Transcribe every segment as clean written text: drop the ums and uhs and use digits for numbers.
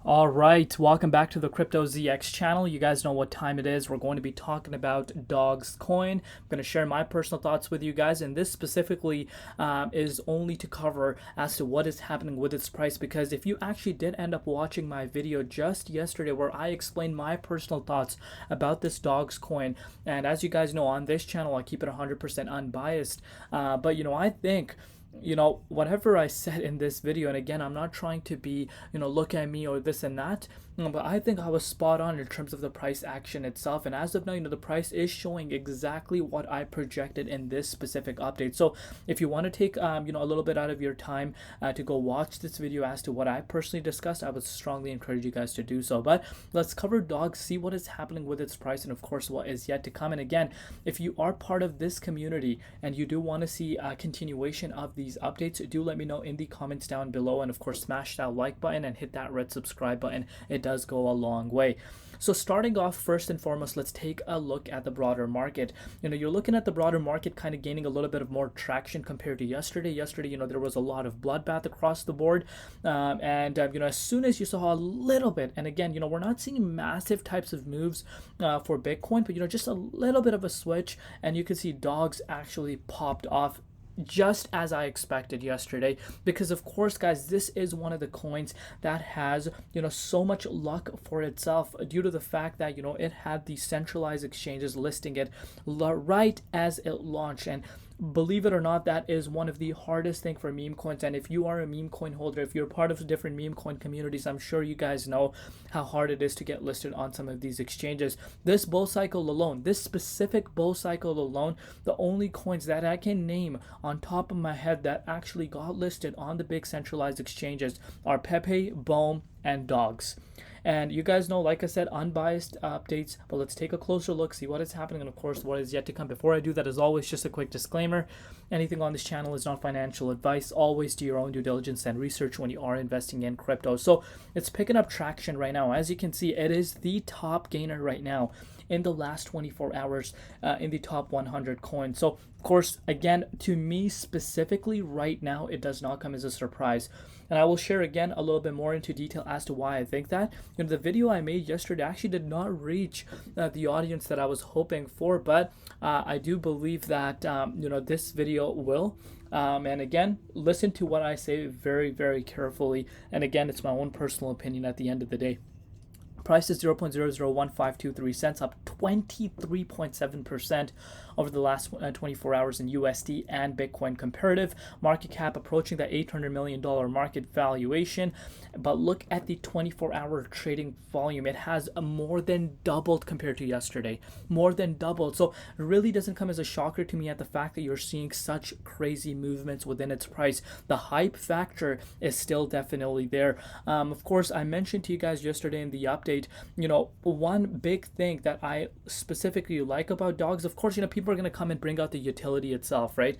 All right, welcome back to the Crypto ZX channel. You guys know what time it is. We're going to be talking about Dogs Coin. I'm going to share my personal thoughts with you guys, and this specifically is only to cover as to what is happening with its price. Because if you actually did end up watching my video just yesterday where I explained my personal thoughts about this Dogs Coin, and as you guys know, on this channel I keep it 100% unbiased, but I think whatever I said in this video, and again, I'm not trying to be, look at me or this and that, but I think I was spot on in terms of the price action itself. And as of now, the price is showing exactly what I projected in this specific update. So if you want to take, a little bit out of your time to go watch this video as to what I personally discussed, I would strongly encourage you guys to do so. But let's cover dogs, see what is happening with its price, and of course, what is yet to come. And again, if you are part of this community and you do want to see a continuation of these updates, do let me know in the comments down below, and of course smash that like button and hit that red subscribe button. It does go a long way. So starting off, first and foremost, let's take a look at the broader market. You're looking at the broader market kind of gaining a little bit of more traction compared to yesterday. There was a lot of bloodbath across the board, and as soon as you saw a little bit, and again, we're not seeing massive types of moves for Bitcoin, but just a little bit of a switch, and you can see dogs actually popped off just as I expected yesterday, because of course, guys, this is one of the coins that has so much luck for itself due to the fact that it had the centralized exchanges listing it right as it launched. And believe it or not, that is one of the hardest thing for meme coins. And if you are a meme coin holder, if you're part of the different meme coin communities, I'm sure you guys know how hard it is to get listed on some of these exchanges. This bull cycle alone, this specific bull cycle alone, the only coins that I can name on top of my head that actually got listed on the big centralized exchanges are Pepe, Boom, and Dogs. And you guys know, like I said, unbiased updates, but let's take a closer look, see what is happening, and of course what is yet to come. Before I do that, as always, just a quick disclaimer: anything on this channel is not financial advice. Always do your own due diligence and research when you are investing in crypto. So it's picking up traction right now. As you can see, it is the top gainer right now in the last 24 hours in the top 100 coins. So of course, again, to me specifically right now, it does not come as a surprise. And I will share again a little bit more into detail as to why I think that. The video I made yesterday actually did not reach the audience that I was hoping for, but I do believe that this video will. And again, listen to what I say very, very carefully. And again, it's my own personal opinion at the end of the day. Price is 0.001523 cents, up 23.7% over the last 24 hours in USD and Bitcoin comparative. Market cap approaching that $800 million market valuation. But look at the 24-hour trading volume. It has more than doubled compared to yesterday. More than doubled. So it really doesn't come as a shocker to me at the fact that you're seeing such crazy movements within its price. The hype factor is still definitely there. Of course, I mentioned to you guys yesterday in the update, one big thing that I specifically like about dogs, of course, people are going to come and bring out the utility itself, right?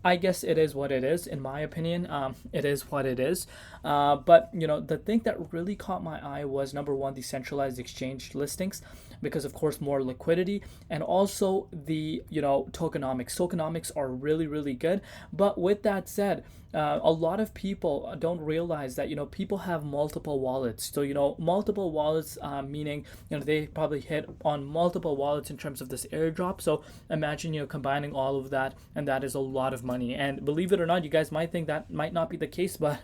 I guess it is what it is, in my opinion. It is what it is. But, the thing that really caught my eye was, number one, the centralized exchange listings, because of course more liquidity, and also the tokenomics. Tokenomics are really, really good. But with that said, a lot of people don't realize that people have multiple wallets. So multiple wallets, meaning they probably hit on multiple wallets in terms of this airdrop. So imagine combining all of that, and that is a lot of money. And believe it or not, you guys might think that might not be the case, but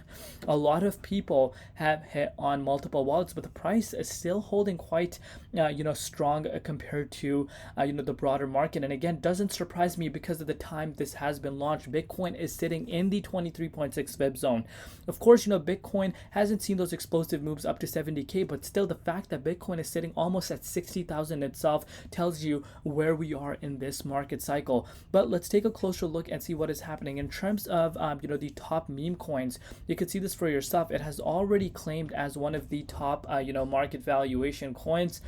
a lot of people have hit on multiple wallets, but the price is still holding quite strong compared to the broader market. And again, doesn't surprise me because of the time this has been launched. Bitcoin is sitting in the 23.6 fib zone. Of course, Bitcoin hasn't seen those explosive moves up to 70k, but still the fact that Bitcoin is sitting almost at 60,000 itself tells you where we are in this market cycle. But let's take a closer look and see what is happening in terms of the top meme coins. You can see this for yourself. It has already claimed as one of the top market valuation coins,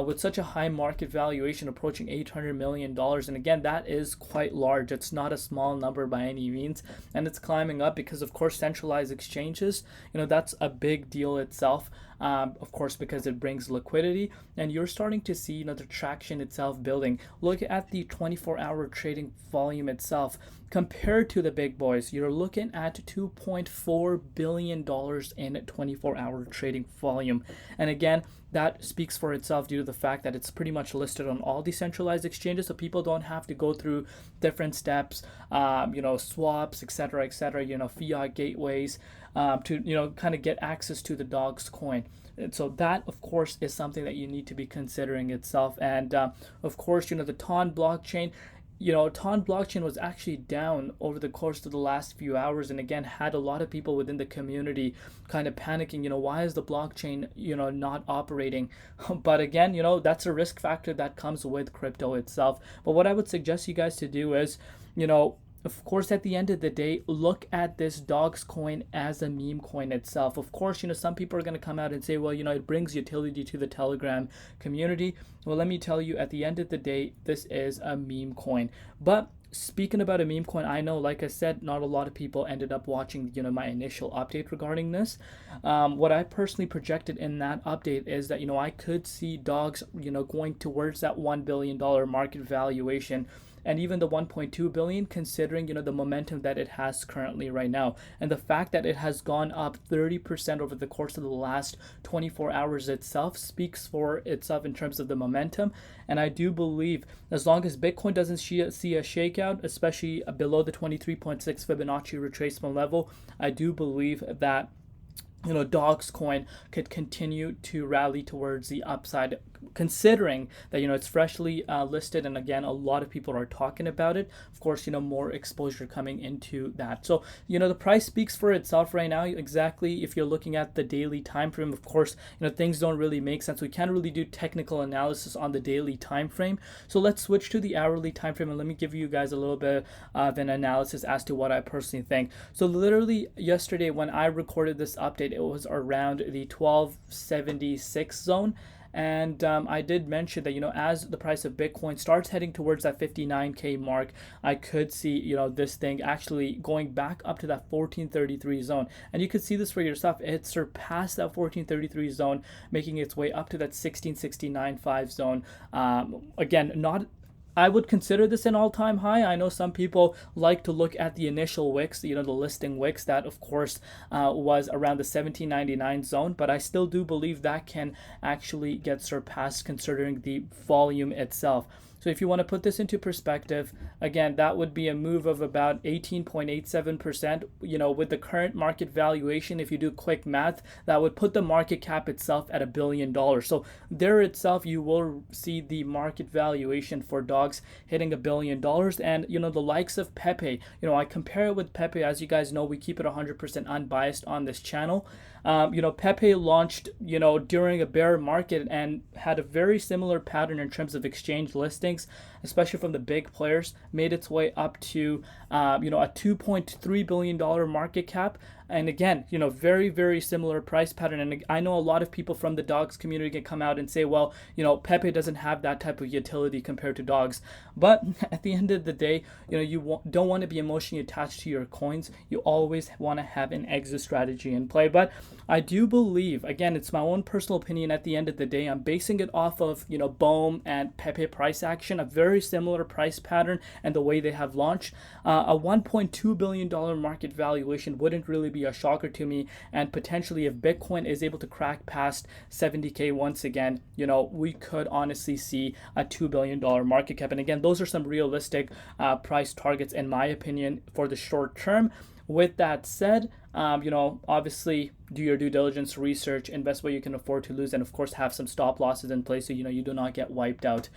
with such a high market valuation approaching $800 million. And again, that is quite large. It's not a small number by any means, and it's climbing up because of course centralized exchanges, that's a big deal itself. Of course, because it brings liquidity, and you're starting to see the traction itself building. Look at the 24-hour trading volume itself. compared to the big boys, you're looking at $2.4 billion in 24-hour trading volume. And again, that speaks for itself due to the fact that it's pretty much listed on all decentralized exchanges, so people don't have to go through different steps, swaps, etc., fiat gateways, to kind of get access to the dog's coin. And so that, of course, is something that you need to be considering itself. And of course, the TON blockchain. TON blockchain was actually down over the course of the last few hours, and again had a lot of people within the community kind of panicking. Why is the blockchain, not operating? But again, that's a risk factor that comes with crypto itself. But what I would suggest you guys to do is, of course, at the end of the day, look at this dog's coin as a meme coin itself. Of course, some people are going to come out and say, well, it brings utility to the Telegram community. Well, let me tell you, at the end of the day, this is a meme coin. But speaking about a meme coin, I know, like I said, not a lot of people ended up watching, my initial update regarding this. What I personally projected in that update is that, I could see dogs, going towards that $1 billion market valuation, and even the 1.2 billion, considering the momentum that it has currently right now, and the fact that it has gone up 30% over the course of the last 24 hours itself speaks for itself in terms of the momentum. And I do believe as long as Bitcoin doesn't see a shakeout, especially below the 23.6 Fibonacci retracement level, I do believe that Dog's coin could continue to rally towards the upside, considering that it's freshly listed, and again, a lot of people are talking about it. Of course, more exposure coming into that. So the price speaks for itself right now. Exactly, if you're looking at the daily time frame, of course, things don't really make sense. We can't really do technical analysis on the daily time frame. So let's switch to the hourly time frame, and let me give you guys a little bit of an analysis as to what I personally think. So literally yesterday when I recorded this update, it was around the 1276 zone. And I did mention that, as the price of Bitcoin starts heading towards that 59K mark, I could see, this thing actually going back up to that 1433 zone. And you could see this for yourself. It surpassed that 1433 zone, making its way up to that 1669.5 zone. Again, I would consider this an all-time high. I know some people like to look at the initial wicks, the listing wicks, that of course was around the 1799 zone, but I still do believe that can actually get surpassed considering the volume itself. So if you want to put this into perspective, again, that would be a move of about 18.87%. With the current market valuation, if you do quick math, that would put the market cap itself at $1 billion. So there itself, you will see the market valuation for dogs hitting $1 billion. And, the likes of Pepe, I compare it with Pepe. As you guys know, we keep it 100% unbiased on this channel. Pepe launched, during a bear market and had a very similar pattern in terms of exchange listings, especially from the big players, made its way up to, a $2.3 billion market cap. And again, very, very similar price pattern. And I know a lot of people from the dogs community can come out and say, well, Pepe doesn't have that type of utility compared to dogs. But at the end of the day, you don't want to be emotionally attached to your coins. You always want to have an exit strategy in play. But I do believe, again, it's my own personal opinion at the end of the day, I'm basing it off of, Boom and Pepe price action, a very similar price pattern and the way they have launched. A $1.2 billion market valuation wouldn't really be a shocker to me, and potentially if Bitcoin is able to crack past 70K once again, we could honestly see a $2 billion market cap. And again, those are some realistic price targets in my opinion for the short term. With that said, obviously do your due diligence, research, invest what you can afford to lose, and of course have some stop losses in place so you do not get wiped out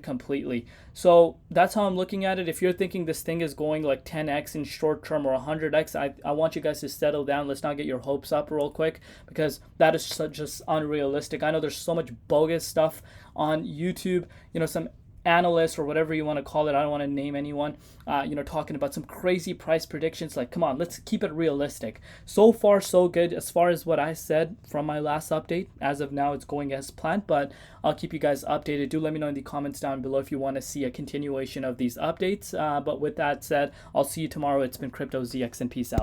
completely. So that's how I'm looking at it. If you're thinking this thing is going like 10x in short term or 100x, I want you guys to settle down. Let's not get your hopes up real quick, because that is just unrealistic. I know there's so much bogus stuff on YouTube, some analysts or whatever you want to call it, I don't want to name anyone, talking about some crazy price predictions. Like, come on, let's keep it realistic. So far, so good as far as what I said from my last update. As of now, it's going as planned, but I'll keep you guys updated. Do let me know in the comments down below if you want to see a continuation of these updates. But with that said, I'll see you tomorrow. It's been Crypto ZX, and peace out.